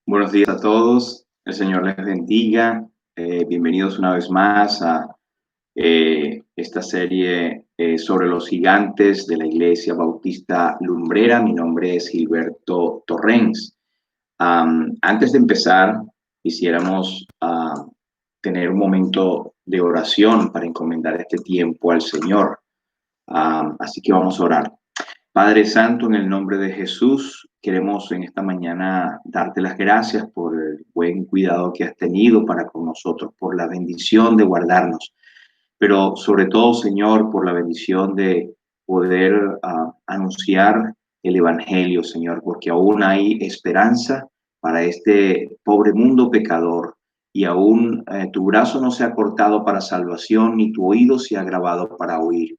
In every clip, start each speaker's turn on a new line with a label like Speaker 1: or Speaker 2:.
Speaker 1: Buenos días a todos, el Señor les bendiga. Bienvenidos una vez más a esta serie sobre los gigantes de la Iglesia Bautista Lumbrera. Mi nombre es Gilberto Torrens. Antes de empezar, quisiéramos tener un momento de oración para encomendar este tiempo al Señor. Así que vamos a orar. Padre Santo, en el nombre de Jesús, queremos en esta mañana darte las gracias por el buen cuidado que has tenido para con nosotros, por la bendición de guardarnos, pero sobre todo, Señor, por la bendición de poder anunciar el Evangelio, Señor, porque aún hay esperanza para este pobre mundo pecador y aún tu brazo no se ha cortado para salvación, ni tu oído se ha grabado para oír.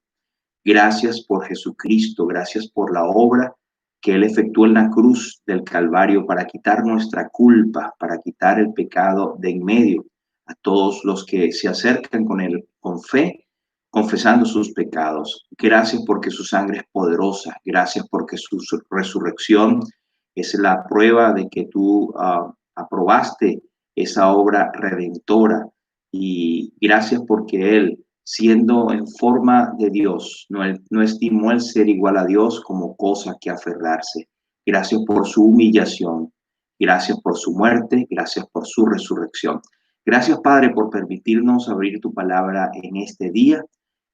Speaker 1: Gracias por Jesucristo, gracias por la obra que Él efectuó en la cruz del Calvario para quitar nuestra culpa, para quitar el pecado de en medio a todos los que se acercan con Él con fe, confesando sus pecados. Gracias porque su sangre es poderosa, gracias porque su resurrección es la prueba de que tú aprobaste esa obra redentora, y gracias porque Él, siendo en forma de Dios, no estimó el ser igual a Dios como cosa que aferrarse. Gracias por su humillación, gracias por su muerte, gracias por su resurrección. Gracias, Padre, por permitirnos abrir tu palabra en este día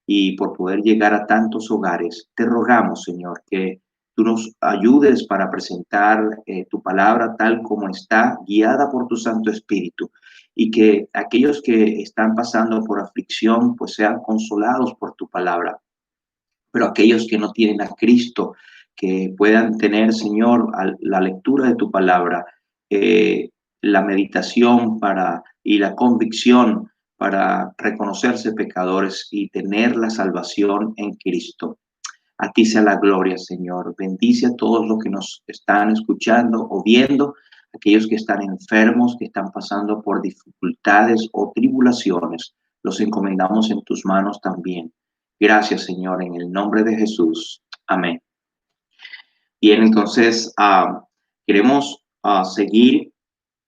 Speaker 1: y por poder llegar a tantos hogares. Te rogamos, Señor, que tú nos ayudes para presentar tu palabra tal como está, guiada por tu Santo Espíritu, y que aquellos que están pasando por aflicción pues sean consolados por tu palabra, pero aquellos que no tienen a Cristo, que puedan tener, Señor, la lectura de tu palabra, la meditación y la convicción para reconocerse pecadores y tener la salvación en Cristo. A ti sea la gloria, Señor. Bendice a todos los que nos están escuchando o viendo, aquellos que están enfermos, que están pasando por dificultades o tribulaciones. Los encomendamos en tus manos también. Gracias, Señor, en el nombre de Jesús. Amén. Bien, entonces queremos seguir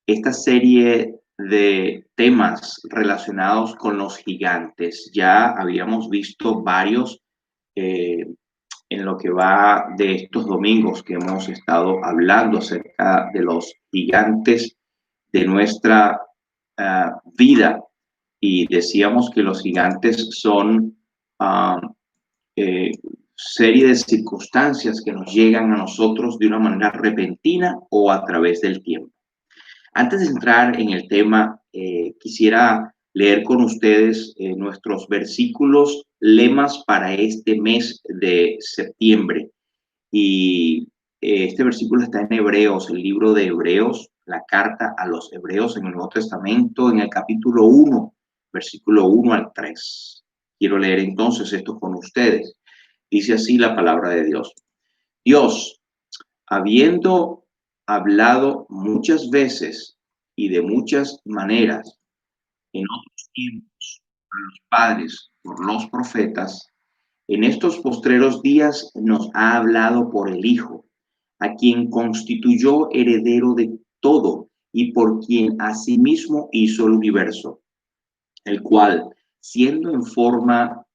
Speaker 1: esta serie de temas relacionados con los gigantes. Ya habíamos visto varios en lo que va de estos domingos que hemos estado hablando acerca de los gigantes de nuestra vida, y decíamos que los gigantes son eh, serie de circunstancias que nos llegan a nosotros de una manera repentina o a través del tiempo. Antes de entrar en el tema, quisiera leer con ustedes nuestros versículos lemas para este mes de septiembre. Y este versículo está en Hebreos, el libro de Hebreos, la carta a los Hebreos en el Nuevo Testamento, en el capítulo 1, versículo 1 al 3. Quiero leer entonces esto con ustedes. Dice así la palabra de Dios. Dios, habiendo hablado muchas veces y de muchas maneras en otros tiempos a los padres por los profetas, en estos postreros días nos ha hablado por el Hijo, a quien constituyó heredero de todo y por quien asimismo hizo el universo, el cual, siendo en forma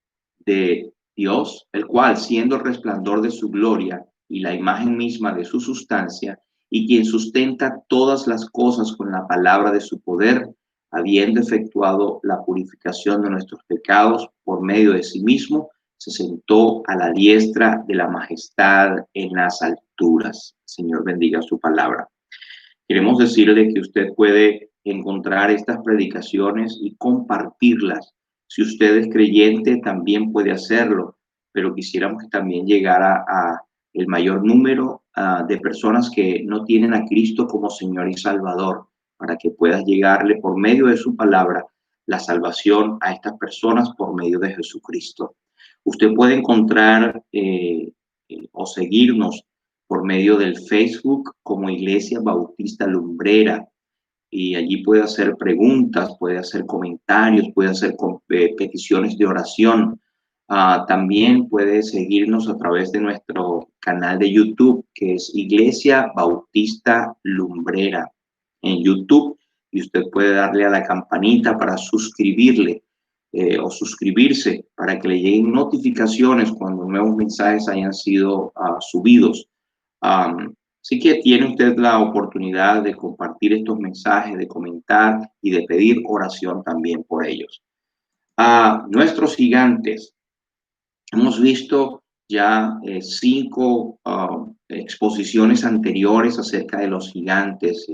Speaker 1: de Dios, el cual, siendo el resplandor de su gloria y la imagen misma de su sustancia, y quien sustenta todas las cosas con la palabra de su poder, habiendo efectuado la purificación de nuestros pecados por medio de sí mismo, se sentó a la diestra de la majestad en las alturas. Señor, bendiga su palabra. Queremos decirle que usted puede encontrar estas predicaciones y compartirlas. Si usted es creyente, también puede hacerlo, pero quisiéramos que también llegara a el mayor número de personas que no tienen a Cristo como Señor y Salvador, para que pueda llegarle por medio de su palabra la salvación a estas personas por medio de Jesucristo. Usted puede encontrar o seguirnos por medio del Facebook como Iglesia Bautista Lumbrera, y allí puede hacer preguntas, puede hacer comentarios, puede hacer peticiones de oración. También puede seguirnos a través de nuestro canal de YouTube, que es Iglesia Bautista Lumbrera. en YouTube y usted puede darle a la campanita para suscribirle o suscribirse para que le lleguen notificaciones cuando nuevos mensajes hayan sido subidos. Así que tiene usted la oportunidad de compartir estos mensajes, de comentar y de pedir oración también por ellos. Nuestros gigantes. Hemos visto ya 5 exposiciones anteriores acerca de los gigantes.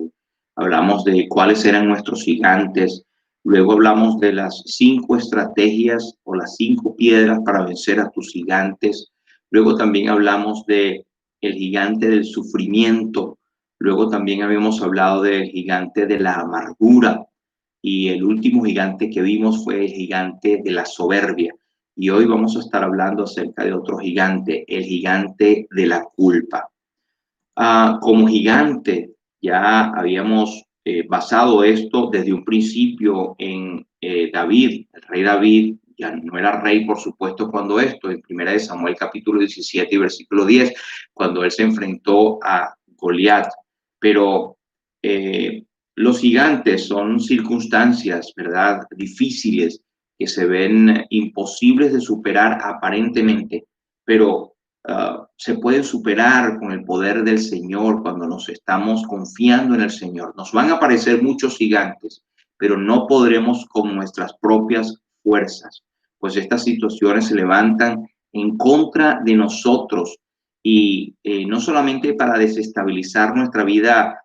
Speaker 1: Hablamos de cuáles eran nuestros gigantes. Luego hablamos de las 5 estrategias o las 5 piedras para vencer a tus gigantes. Luego también hablamos de el gigante del sufrimiento. Luego también habíamos hablado del gigante de la amargura. Y el último gigante que vimos fue el gigante de la soberbia. Y hoy vamos a estar hablando acerca de otro gigante, el gigante de la culpa. Como gigante, ya habíamos basado esto desde un principio en David, el rey David. Ya no era rey, por supuesto, cuando esto, en 1 Samuel capítulo 17 y versículo 10, cuando él se enfrentó a Goliat. Pero los gigantes son circunstancias, ¿verdad?, difíciles, que se ven imposibles de superar aparentemente, pero se pueden superar con el poder del Señor cuando nos estamos confiando en el Señor. Nos van a aparecer muchos gigantes, pero no podremos con nuestras propias fuerzas, pues estas situaciones se levantan en contra de nosotros y no solamente para desestabilizar nuestra vida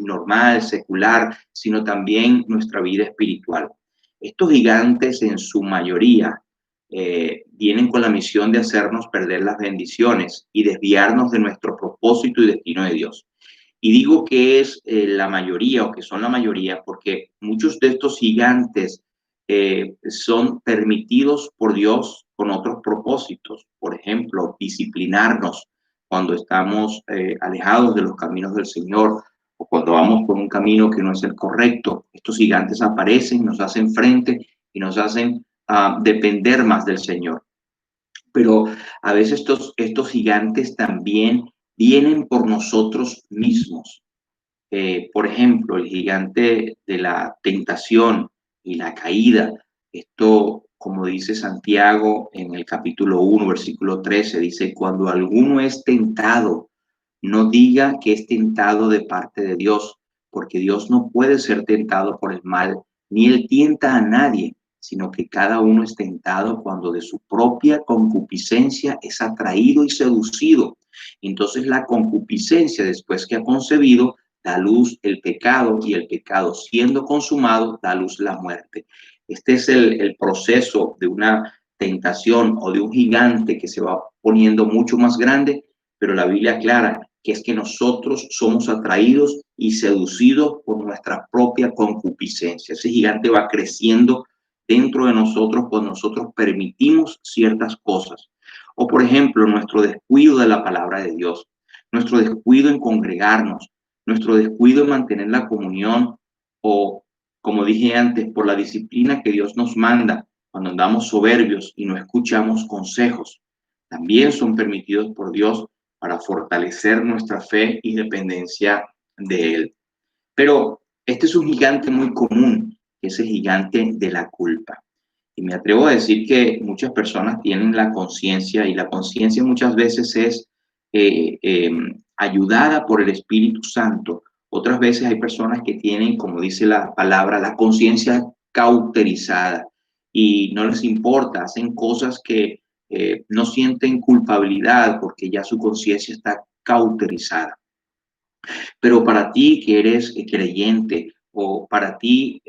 Speaker 1: normal, secular, sino también nuestra vida espiritual. Estos gigantes en su mayoría vienen con la misión de hacernos perder las bendiciones y desviarnos de nuestro propósito y destino de Dios. Y digo que es la mayoría o que son la mayoría porque muchos de estos gigantes son permitidos por Dios con otros propósitos. Por ejemplo, disciplinarnos cuando estamos alejados de los caminos del Señor o cuando vamos por un camino que no es el correcto. Estos gigantes aparecen, nos hacen frente y nos hacen depender más del Señor. Pero a veces estos gigantes también vienen por nosotros mismos. Por ejemplo, el gigante de la tentación y la caída. Esto, como dice Santiago en el capítulo 1, versículo 13, dice, cuando alguno es tentado, no diga que es tentado de parte de Dios, porque Dios no puede ser tentado por el mal, ni él tienta a nadie, sino que cada uno es tentado cuando de su propia concupiscencia es atraído y seducido. Entonces la concupiscencia, después que ha concebido, da luz el pecado, y el pecado, siendo consumado, da luz la muerte. Este es el proceso de una tentación o de un gigante que se va poniendo mucho más grande, pero la Biblia aclara que es que nosotros somos atraídos y seducidos por nuestra propia concupiscencia. Ese gigante va creciendo dentro de nosotros cuando nosotros permitimos ciertas cosas. O, por ejemplo, nuestro descuido de la palabra de Dios, nuestro descuido en congregarnos, nuestro descuido en mantener la comunión o, como dije antes, por la disciplina que Dios nos manda cuando andamos soberbios y no escuchamos consejos. También son permitidos por Dios para fortalecer nuestra fe y dependencia de Él. Pero este es un gigante muy común, que es el gigante de la culpa. Y me atrevo a decir que muchas personas tienen la conciencia, y la conciencia muchas veces es ayudada por el Espíritu Santo. Otras veces hay personas que tienen, como dice la palabra, la conciencia cauterizada y no les importa, hacen cosas que no sienten culpabilidad porque ya su conciencia está cauterizada. Pero para ti que eres creyente o para ti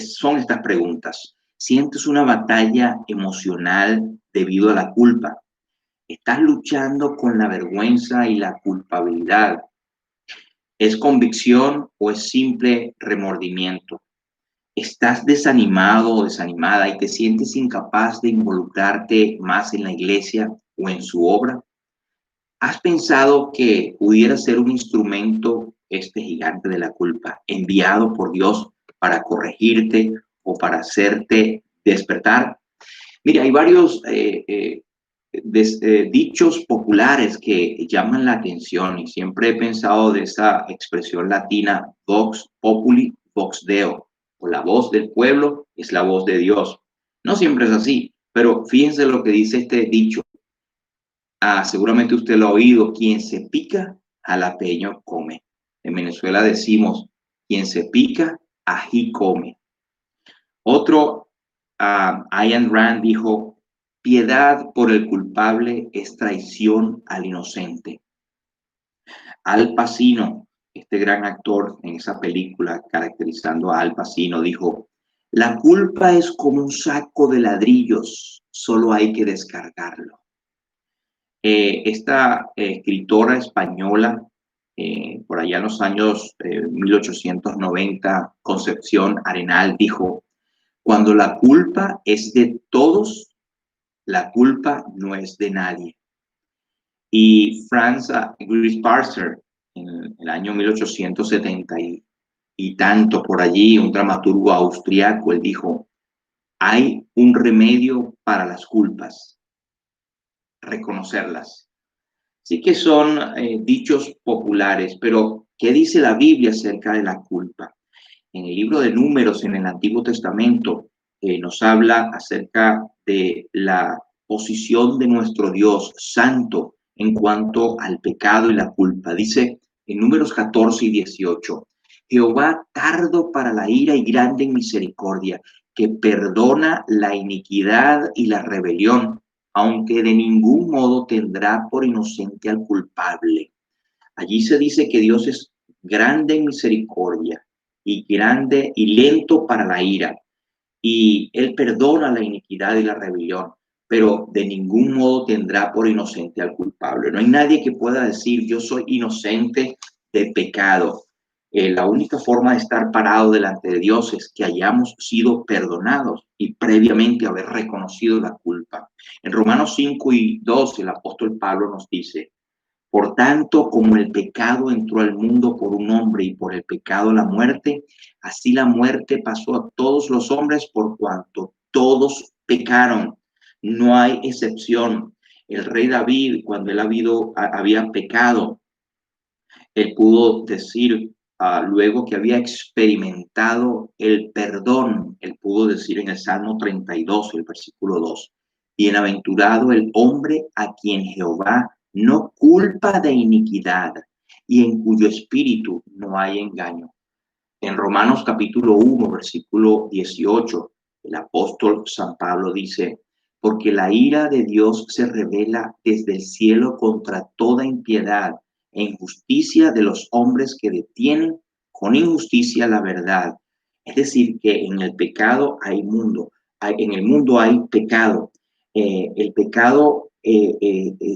Speaker 1: son estas preguntas. ¿Sientes una batalla emocional debido a la culpa? ¿Estás luchando con la vergüenza y la culpabilidad? ¿Es convicción o es simple remordimiento? ¿Estás desanimado o desanimada y te sientes incapaz de involucrarte más en la iglesia o en su obra? ¿Has pensado que pudiera ser un instrumento, este gigante de la culpa, enviado por Dios para corregirte o para hacerte despertar? Mira, hay varios dichos populares que llaman la atención, y siempre he pensado de esa expresión latina, vox populi, vox deo, o la voz del pueblo es la voz de Dios. No siempre es así, pero fíjense lo que dice este dicho. Seguramente usted lo ha oído: quien se pica, jalapeño come. En Venezuela decimos: quien se pica, ají come. Otro, Ayn Rand dijo: piedad por el culpable es traición al inocente. Al Pacino, este gran actor en esa película caracterizando a Al Pacino, dijo: la culpa es como un saco de ladrillos, solo hay que descargarlo. Esta escritora española, por allá en los años 1890, Concepción Arenal, dijo: cuando la culpa es de todos, la culpa no es de nadie. Y Franz Gris Parser, en el año 1870 y tanto por allí, un dramaturgo austriaco, él dijo: hay un remedio para las culpas: reconocerlas. Sí que son dichos populares, pero ¿qué dice la Biblia acerca de la culpa? En el libro de Números, en el Antiguo Testamento, nos habla acerca de la posición de nuestro Dios santo en cuanto al pecado y la culpa. Dice en Números 14 y 18: Jehová tardo para la ira y grande en misericordia, que perdona la iniquidad y la rebelión, aunque de ningún modo tendrá por inocente al culpable. Allí se dice que Dios es grande en misericordia y grande y lento para la ira, y Él perdona la iniquidad y la rebelión, pero de ningún modo tendrá por inocente al culpable. No hay nadie que pueda decir: yo soy inocente de pecado. La única forma de estar parado delante de Dios es que hayamos sido perdonados y previamente haber reconocido la culpa. En Romanos 5 y 2, el apóstol Pablo nos dice: por tanto, como el pecado entró al mundo por un hombre y por el pecado la muerte, así la muerte pasó a todos los hombres por cuanto todos pecaron. No hay excepción. El rey David, cuando él había pecado, él pudo decir, luego que había experimentado el perdón, él pudo decir en el Salmo 32, el versículo 2: bienaventurado el hombre a quien Jehová no culpa de iniquidad y en cuyo espíritu no hay engaño. En Romanos capítulo 1, versículo 18, el apóstol San Pablo dice: porque la ira de Dios se revela desde el cielo contra toda impiedad e injusticia de los hombres que detienen con injusticia la verdad. Es decir, que en el pecado hay mundo, en el mundo hay pecado. El pecado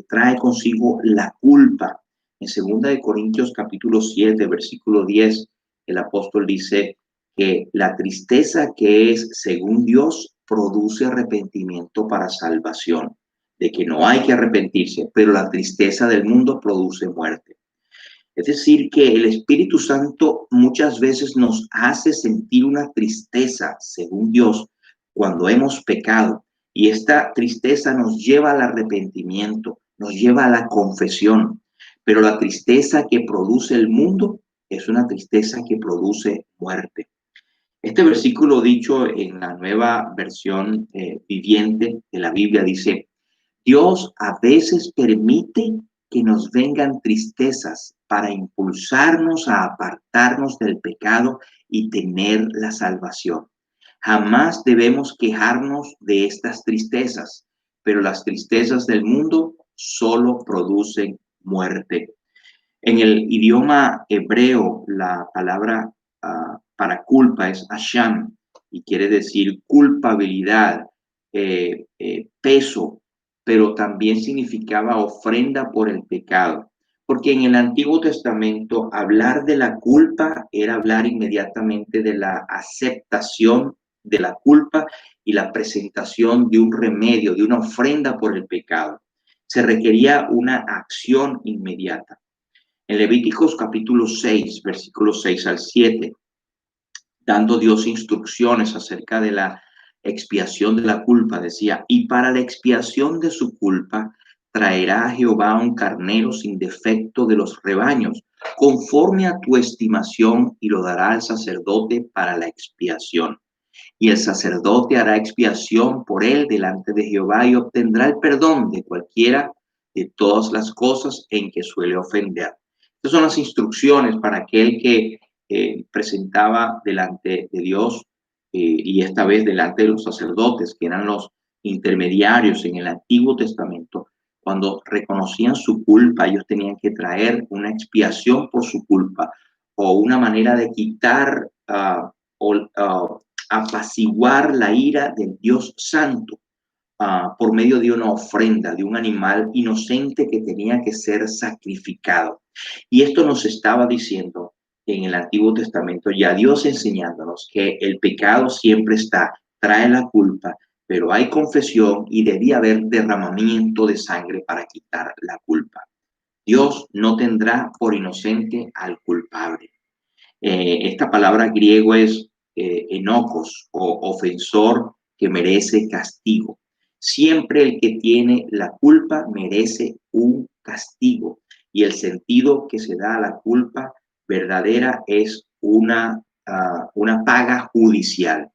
Speaker 1: trae consigo la culpa. En 2 Corintios capítulo 7, versículo 10, el apóstol dice que la tristeza que es según Dios produce arrepentimiento para salvación, de que no hay que arrepentirse, pero la tristeza del mundo produce muerte. Es decir, que el Espíritu Santo muchas veces nos hace sentir una tristeza según Dios cuando hemos pecado, y esta tristeza nos lleva al arrepentimiento, nos lleva a la confesión, pero la tristeza que produce el mundo es una tristeza que produce muerte. Este versículo dicho en la nueva versión viviente de la Biblia dice: Dios a veces permite que nos vengan tristezas para impulsarnos a apartarnos del pecado y tener la salvación. Jamás debemos quejarnos de estas tristezas, pero las tristezas del mundo solo producen muerte. En el idioma hebreo, la palabra para culpa es asham y quiere decir culpabilidad, peso, pero también significaba ofrenda por el pecado. Porque en el Antiguo Testamento hablar de la culpa era hablar inmediatamente de la aceptación de la culpa y la presentación de un remedio, de una ofrenda por el pecado. Se requería una acción inmediata. En Levíticos capítulo 6, versículos 6 al 7, dando Dios instrucciones acerca de la expiación de la culpa, decía, y para la expiación de su culpa traerá a Jehová un carnero sin defecto de los rebaños, conforme a tu estimación, y lo dará al sacerdote para la expiación. Y el sacerdote hará expiación por él delante de Jehová y obtendrá el perdón de cualquiera de todas las cosas en que suele ofender. Estas son las instrucciones para aquel que presentaba delante de Dios y esta vez delante de los sacerdotes, que eran los intermediarios en el Antiguo Testamento. Cuando reconocían su culpa, ellos tenían que traer una expiación por su culpa o una manera de quitar apaciguar la ira del Dios Santo por medio de una ofrenda, de un animal inocente que tenía que ser sacrificado. Y esto nos estaba diciendo en el Antiguo Testamento, ya Dios enseñándonos que el pecado siempre está, trae la culpa, pero hay confesión y debía haber derramamiento de sangre para quitar la culpa. Dios no tendrá por inocente al culpable. Esta palabra griego es enocos o ofensor que merece castigo. Siempre el que tiene la culpa merece un castigo y el sentido que se da a la culpa verdadera es una paga judicial.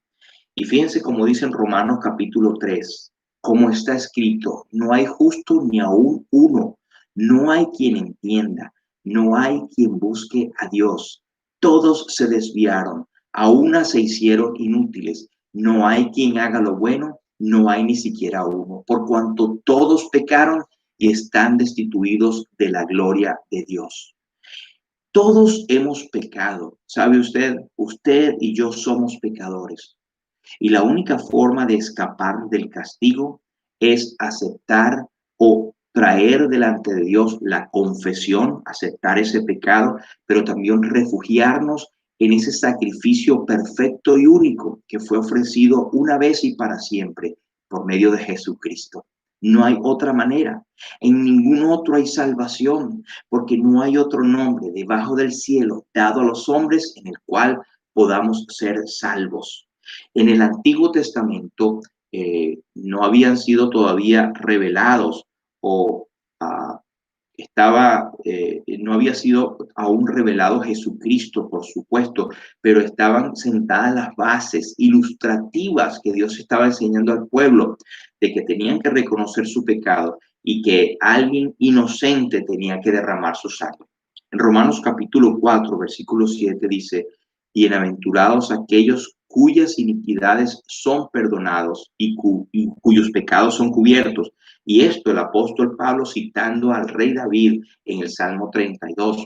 Speaker 1: Y fíjense como dice en Romanos capítulo 3, como está escrito, no hay justo ni aún uno, no hay quien entienda, no hay quien busque a Dios. Todos se desviaron, a una se hicieron inútiles, no hay quien haga lo bueno, no hay ni siquiera uno, por cuanto todos pecaron y están destituidos de la gloria de Dios. Todos hemos pecado, ¿sabe usted? Usted y yo somos pecadores. Y la única forma de escapar del castigo es aceptar o traer delante de Dios la confesión, aceptar ese pecado, pero también refugiarnos en ese sacrificio perfecto y único que fue ofrecido una vez y para siempre por medio de Jesucristo. No hay otra manera. En ningún otro hay salvación, porque no hay otro nombre debajo del cielo dado a los hombres en el cual podamos ser salvos. En el Antiguo Testamento no habían sido todavía revelados o no había sido aún revelado Jesucristo, por supuesto, pero estaban sentadas las bases ilustrativas que Dios estaba enseñando al pueblo de que tenían que reconocer su pecado y que alguien inocente tenía que derramar su sangre. En Romanos capítulo 4, versículo 7 dice, bienaventurados aquellos cuyas iniquidades son perdonados y cuyos pecados son cubiertos. Y esto el apóstol Pablo citando al rey David en el Salmo 32.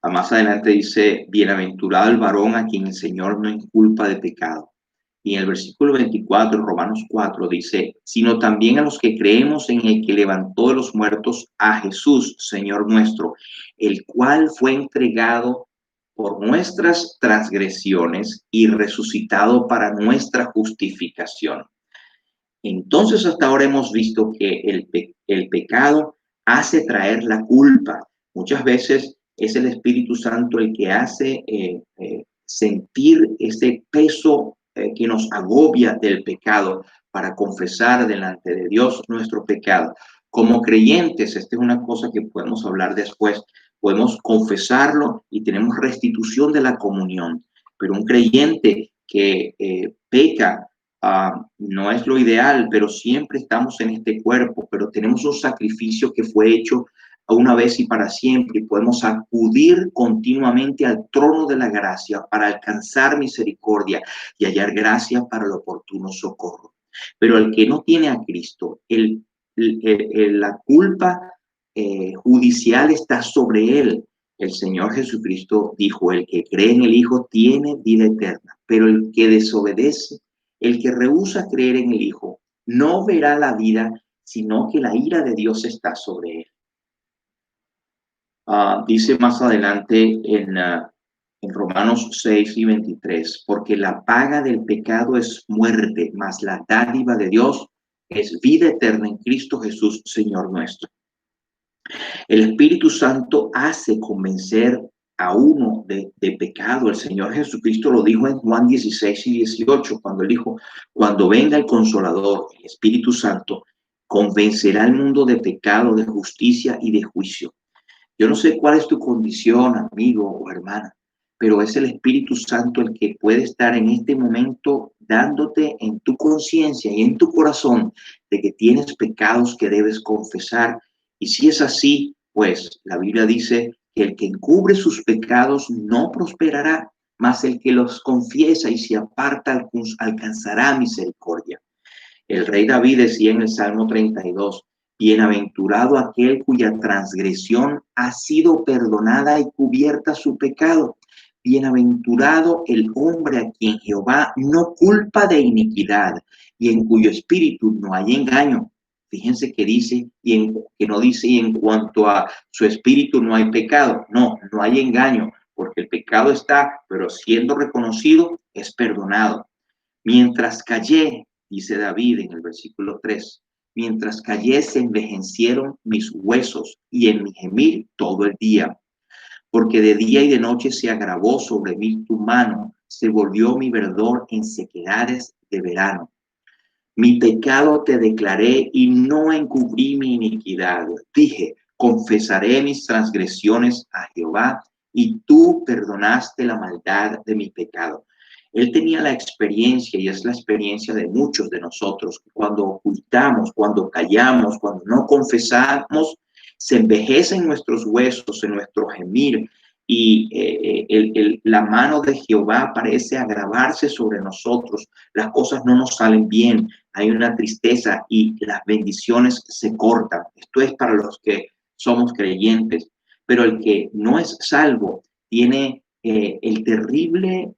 Speaker 1: Más adelante dice, bienaventurado el varón a quien el Señor no inculpa de pecado. Y en el versículo 24, Romanos 4, dice, sino también a los que creemos en el que levantó de los muertos a Jesús, Señor nuestro, el cual fue entregado por nuestras transgresiones y resucitado para nuestra justificación. Entonces hasta ahora hemos visto que el pecado hace traer la culpa. Muchas veces es el Espíritu Santo el que hace sentir ese peso que nos agobia del pecado para confesar delante de Dios nuestro pecado. Como creyentes, esta es una cosa que podemos hablar después, podemos confesarlo y tenemos restitución de la comunión. Pero un creyente que peca, no es lo ideal, pero siempre estamos en este cuerpo, pero tenemos un sacrificio que fue hecho una vez y para siempre, y podemos acudir continuamente al trono de la gracia para alcanzar misericordia y hallar gracia para el oportuno socorro. Pero el que no tiene a Cristo, la culpa judicial está sobre él. El Señor Jesucristo dijo, el que cree en el Hijo tiene vida eterna, pero el que desobedece, el que rehúsa creer en el Hijo, no verá la vida, sino que la ira de Dios está sobre él. Dice más adelante en Romanos 6 y 23, porque la paga del pecado es muerte, mas la dádiva de Dios es vida eterna en Cristo Jesús, Señor nuestro. El Espíritu Santo hace convencer a uno de pecado. El Señor Jesucristo lo dijo en Juan 16 y 18, cuando él dijo, cuando venga el Consolador, el Espíritu Santo, convencerá al mundo de pecado, de justicia y de juicio. Yo no sé cuál es tu condición, amigo o hermana, pero es el Espíritu Santo el que puede estar en este momento dándote en tu conciencia y en tu corazón de que tienes pecados que debes confesar. Y si es así, pues la Biblia dice que el que encubre sus pecados no prosperará, mas el que los confiesa y se aparta alcanzará misericordia. El rey David decía en el Salmo 32, bienaventurado aquel cuya transgresión ha sido perdonada y cubierta su pecado. Bienaventurado el hombre a quien Jehová no culpa de iniquidad y en cuyo espíritu no hay engaño. Fíjense que dice, que no dice y en cuanto a su espíritu no hay pecado. No, no hay engaño, porque el pecado está, pero siendo reconocido, es perdonado. Mientras callé, dice David en el versículo 3, mientras callé se envejecieron mis huesos y en mi gemir todo el día, porque de día y de noche se agravó sobre mí tu mano, se volvió mi verdor en sequedades de verano. Mi pecado te declaré y no encubrí mi iniquidad. Dije, confesaré mis transgresiones a Jehová y tú perdonaste la maldad de mi pecado. Él tenía la experiencia y es la experiencia de muchos de nosotros. Cuando ocultamos, cuando callamos, cuando no confesamos, se envejecen nuestros huesos, en nuestro gemir y la mano de Jehová parece agravarse sobre nosotros. Las cosas no nos salen bien, hay una tristeza y las bendiciones se cortan. Esto es para los que somos creyentes, pero el que no es salvo tiene el terrible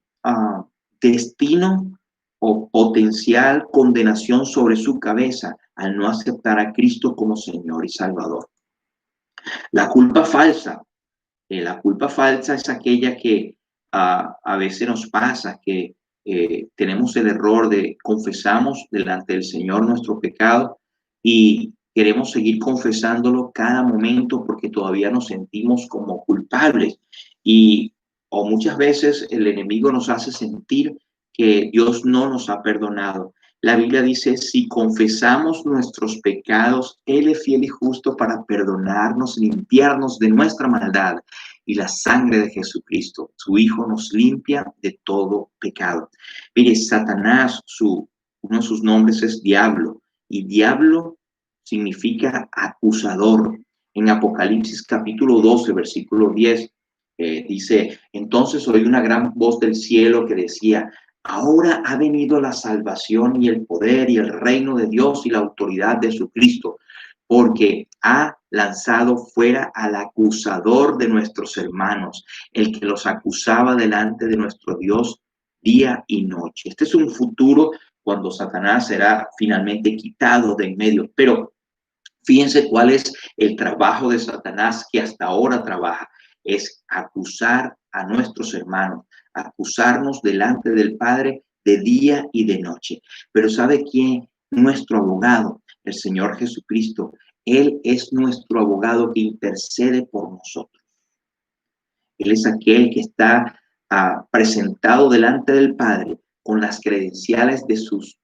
Speaker 1: destino o potencial condenación sobre su cabeza al no aceptar a Cristo como Señor y Salvador. La culpa falsa. La culpa falsa es aquella que a veces nos pasa, que tenemos el error de confesamos delante del Señor nuestro pecado y queremos seguir confesándolo cada momento porque todavía nos sentimos como culpables. Y o muchas veces el enemigo nos hace sentir que Dios no nos ha perdonado. La Biblia dice, si confesamos nuestros pecados, Él es fiel y justo para perdonarnos, limpiarnos de nuestra maldad. Y la sangre de Jesucristo, su Hijo, nos limpia de todo pecado. Mire, Satanás, uno de sus nombres es Diablo. Y Diablo significa acusador. En Apocalipsis capítulo 12, versículo 10, dice, entonces oí una gran voz del cielo que decía, ahora ha venido la salvación y el poder y el reino de Dios y la autoridad de su Cristo, porque ha lanzado fuera al acusador de nuestros hermanos, el que los acusaba delante de nuestro Dios día y noche. Este es un futuro cuando Satanás será finalmente quitado de en medio, pero fíjense cuál es el trabajo de Satanás que hasta ahora trabaja, es acusar a nuestros hermanos, acusarnos delante del Padre de día y de noche. Pero ¿sabe quién? Nuestro abogado, el Señor Jesucristo. Él es nuestro abogado que intercede por nosotros. Él es aquel que está presentado delante del Padre con las credenciales de sus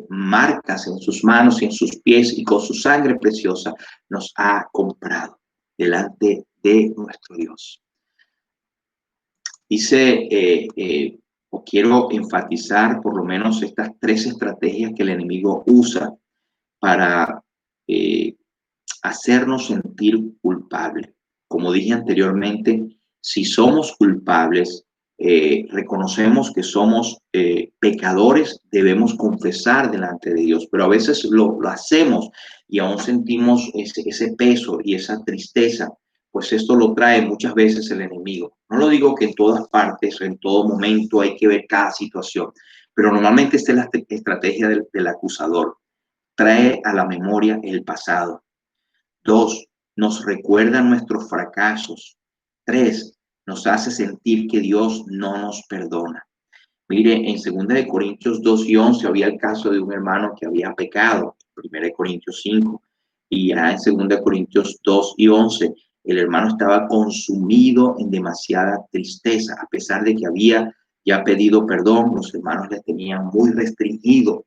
Speaker 1: marcas en sus manos y en sus pies y con su sangre preciosa nos ha comprado delante de nuestro Dios. Dice, o quiero enfatizar por lo menos estas tres estrategias que el enemigo usa para hacernos sentir culpables. Como dije anteriormente, si somos culpables, reconocemos que somos pecadores, debemos confesar delante de Dios, pero a veces lo hacemos y aún sentimos ese peso y esa tristeza, pues esto lo trae muchas veces el enemigo. No lo digo que en todas partes, en todo momento hay que ver cada situación, pero normalmente esta es la estrategia del acusador. Trae a la memoria el pasado. 2, nos recuerda nuestros fracasos. 3, nos hace sentir que Dios no nos perdona. Mire, en 2 Corintios 2 y 11 había el caso de un hermano que había pecado, 1 Corintios 5, y ya en 2 Corintios 2 y 11 El hermano estaba consumido en demasiada tristeza, a pesar de que había ya pedido perdón, los hermanos le tenían muy restringido.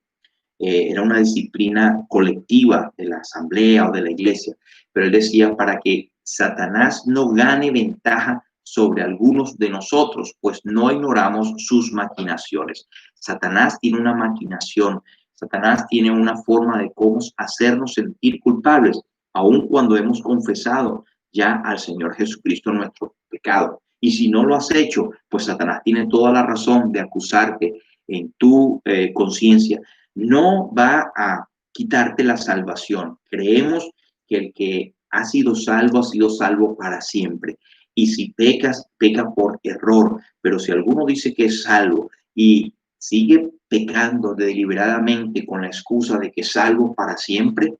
Speaker 1: Era una disciplina colectiva de la asamblea o de la iglesia, pero él decía, para que Satanás no gane ventaja sobre algunos de nosotros, pues no ignoramos sus maquinaciones. Satanás tiene una maquinación, Satanás tiene una forma de cómo hacernos sentir culpables, aun cuando hemos confesado ya al Señor Jesucristo nuestro pecado. Y si no lo has hecho, pues Satanás tiene toda la razón de acusarte en tu conciencia. No va a quitarte la salvación. Creemos que el que ha sido salvo para siempre. Y si pecas, peca por error. Pero si alguno dice que es salvo y sigue pecando deliberadamente con la excusa de que es salvo para siempre,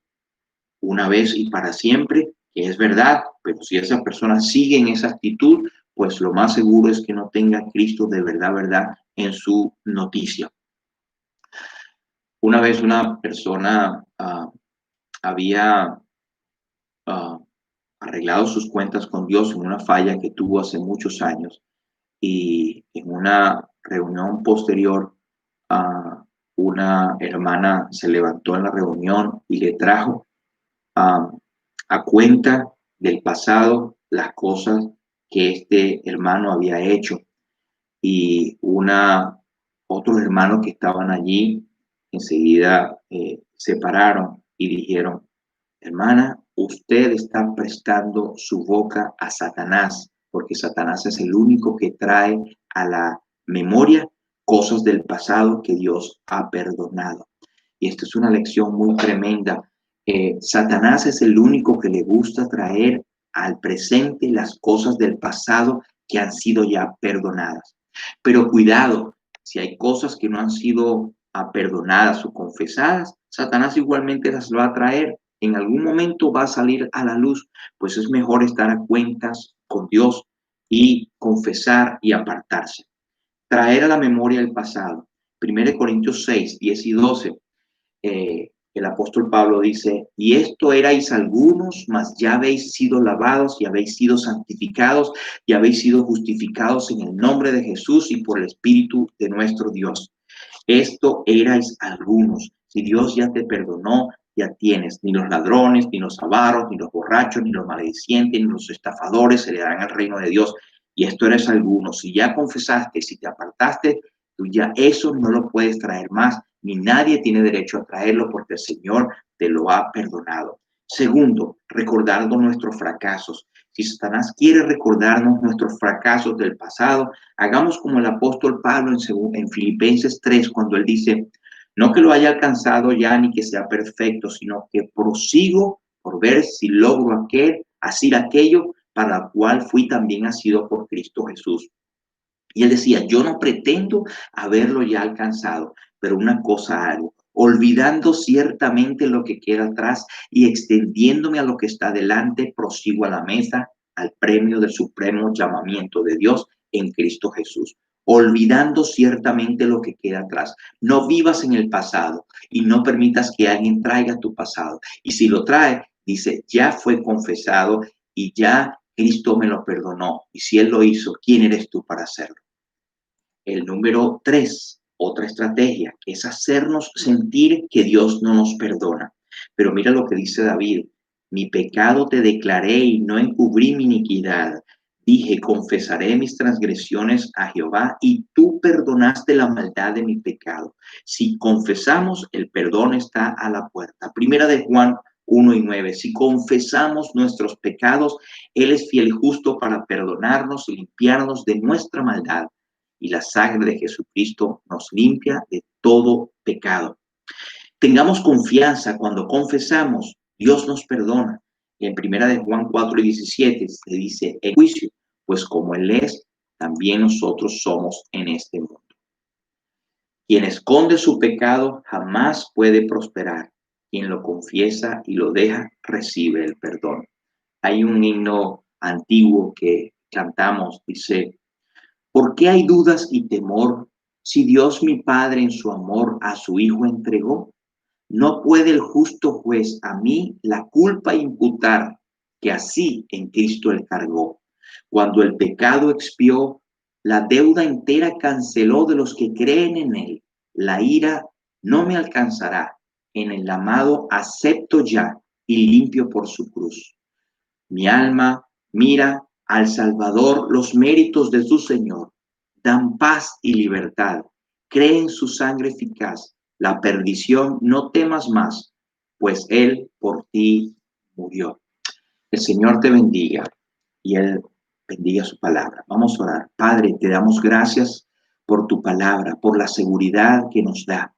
Speaker 1: una vez y para siempre, que es verdad, pero si esa persona sigue en esa actitud, pues lo más seguro es que no tenga a Cristo de verdad, verdad en su noticia. Una vez una persona había arreglado sus cuentas con Dios en una falla que tuvo hace muchos años, y en una reunión posterior una hermana se levantó en la reunión y le trajo a cuenta del pasado las cosas que este hermano había hecho, y otros hermanos que estaban allí enseguida se pararon y dijeron: hermana, usted está prestando su boca a Satanás, porque Satanás es el único que trae a la memoria cosas del pasado que Dios ha perdonado. Y esto es una lección muy tremenda. Satanás es el único que le gusta traer al presente las cosas del pasado que han sido ya perdonadas. Pero cuidado, si hay cosas que no han sido perdonadas o confesadas, Satanás igualmente las va a traer. En algún momento va a salir a la luz, pues es mejor estar a cuentas con Dios y confesar y apartarse. Traer a la memoria el pasado. 1 Corintios 6, 10 y 12. El apóstol Pablo dice: y esto erais algunos, mas ya habéis sido lavados y habéis sido santificados y habéis sido justificados en el nombre de Jesús y por el Espíritu de nuestro Dios. Esto erais algunos. Si Dios ya te perdonó, ya tienes. Ni los ladrones, ni los avaros, ni los borrachos, ni los maledicientes, ni los estafadores se le darán el reino de Dios. Y esto eres algunos. Si ya confesaste, si te apartaste, tú ya eso no lo puedes traer más, ni nadie tiene derecho a traerlo, porque el Señor te lo ha perdonado. Segundo, recordando nuestros fracasos. Si Satanás quiere recordarnos nuestros fracasos del pasado, hagamos como el apóstol Pablo en Filipenses 3, cuando él dice: no que lo haya alcanzado ya ni que sea perfecto, sino que prosigo por ver si logro aquello para lo cual fui también asido por Cristo Jesús. Y él decía: yo no pretendo haberlo ya alcanzado, pero una cosa hago, olvidando ciertamente lo que queda atrás y extendiéndome a lo que está delante, prosigo a la meta, al premio del supremo llamamiento de Dios en Cristo Jesús. Olvidando ciertamente lo que queda atrás. No vivas en el pasado y no permitas que alguien traiga tu pasado. Y si lo trae, dice: ya fue confesado y ya Cristo me lo perdonó. Y si Él lo hizo, ¿quién eres tú para hacerlo? El número 3, otra estrategia, es hacernos sentir que Dios no nos perdona. Pero mira lo que dice David: mi pecado te declaré y no encubrí mi iniquidad. Dije: confesaré mis transgresiones a Jehová y tú perdonaste la maldad de mi pecado. Si confesamos, el perdón está a la puerta. Primera de Juan 1 y 9. Si confesamos nuestros pecados, Él es fiel y justo para perdonarnos y limpiarnos de nuestra maldad. Y la sangre de Jesucristo nos limpia de todo pecado. Tengamos confianza cuando confesamos, Dios nos perdona. Y en primera de Juan 4 y 17 se dice: el juicio, pues como Él es, también nosotros somos en este mundo. Quien esconde su pecado jamás puede prosperar. Quien lo confiesa y lo deja, recibe el perdón. Hay un himno antiguo que cantamos, dice: ¿por qué hay dudas y temor si Dios mi Padre en su amor a su Hijo entregó? No puede el justo juez a mí la culpa imputar. que así en Cristo él cargó. Cuando el pecado expió, la deuda entera canceló de los que creen en él. La ira no me alcanzará. En el amado acepto ya y limpio por su cruz. Mi alma mira al Salvador, los méritos de su Señor dan paz y libertad. Cree en su sangre eficaz. La perdición no temas más, pues Él por ti murió. El Señor te bendiga y Él bendiga su palabra. Vamos a orar. Padre, te damos gracias por tu palabra, por la seguridad que nos da.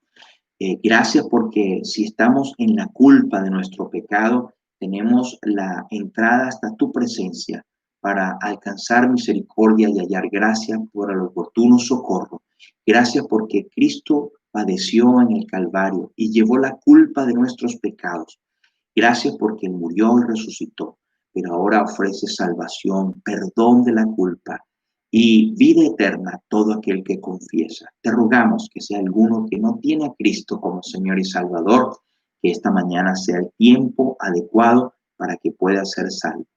Speaker 1: Gracias porque si estamos en la culpa de nuestro pecado, tenemos la entrada hasta tu presencia para alcanzar misericordia y hallar gracia por el oportuno socorro. Gracias porque Cristo padeció en el Calvario y llevó la culpa de nuestros pecados. Gracias porque Él murió y resucitó, pero ahora ofrece salvación, perdón de la culpa y vida eterna a todo aquel que confiesa. Te rogamos que sea alguno que no tiene a Cristo como Señor y Salvador, que esta mañana sea el tiempo adecuado para que pueda ser salvo.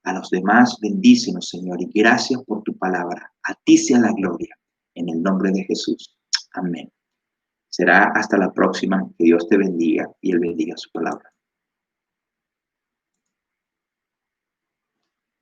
Speaker 1: A los demás, bendícenos, Señor, y gracias por tu palabra. A ti sea la gloria, en el nombre de Jesús. Amén. Será hasta la próxima. Que Dios te bendiga y Él bendiga su palabra.